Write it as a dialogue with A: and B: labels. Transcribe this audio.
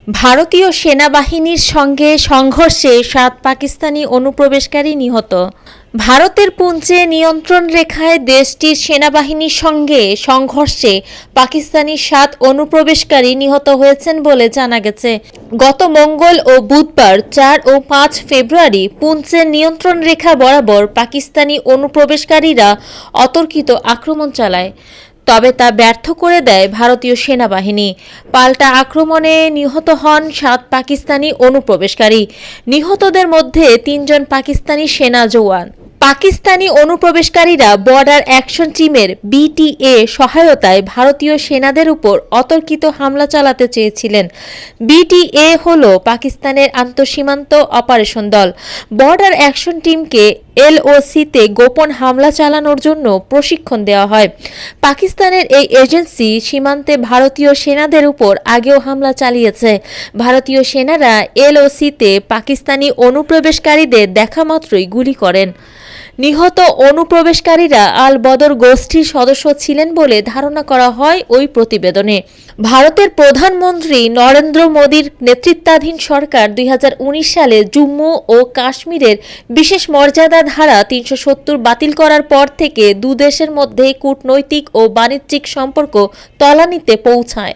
A: ভারতীয় সেনাবাহিনীর সঙ্গে সংঘর্ষে ৭ পাকিস্তানি অনুপ্রবেশকারী নিহত। ভারতের পুঞ্চে নিয়ন্ত্রণ রেখায় দেশটির সেনাবাহিনীর সঙ্গে সংঘর্ষে পাকিস্তানি ৭ অনুপ্রবেশকারী নিহত হয়েছেন বলে জানা গেছে। গত মঙ্গল ও বুধবার ৪ ও ৫ ফেব্রুয়ারি পুঞ্চের নিয়ন্ত্রণ রেখা বরাবর পাকিস্তানি অনুপ্রবেশকারীরা অতর্কিত আক্রমণ চালায়। তবে তা ব্যর্থ করে দেয় ভারতীয় সেনাবাহিনী। পাল্টা আক্রমণে নিহত হন ৭ পাকিস্তানি অনুপ্রবেশকারী। নিহতদের মধ্যে ৩ জন পাকিস্তানি সেনা জওয়ান। পাকিস্তানি অনুপ্রবেশকারীরা বর্ডার অ্যাকশন টিমের বিটিএ সহায়তায় ভারতীয় সেনাদের উপর অতর্কিত হামলা চালাতে চেয়েছিলেন। বিটিএ হল পাকিস্তানের আন্তঃসীমান্ত অপারেশন দল। বর্ডার অ্যাকশন টিমকে এলওসিতে গোপন হামলা চালানোর জন্য প্রশিক্ষণ দেওয়া হয়। পাকিস্তানের এই এজেন্সি সীমান্তে ভারতীয় সেনাদের উপর আগেও হামলা চালিয়েছে। ভারতীয় সেনারা এলওসিতে পাকিস্তানি অনুপ্রবেশকারীদের দেখামাত্রই গুলি করেন। নিহত অনুপ্রবেশকারীরা আল বদর গোষ্ঠীর সদস্য ছিলেন বলে ধারণা করা হয় ওই প্রতিবেদনে। ভারতের প্রধানমন্ত্রী নরেন্দ্র মোদীর নেতৃত্বাধীন সরকার ২০১৯ সালে জম্মু ও কাশ্মীরের বিশেষ মর্যাদা ধারা ৩৭০ বাতিল করার পর থেকে দুদেশের মধ্যে কূটনৈতিক ও বাণিজ্যিক সম্পর্ক তলানিতে পৌঁছায়।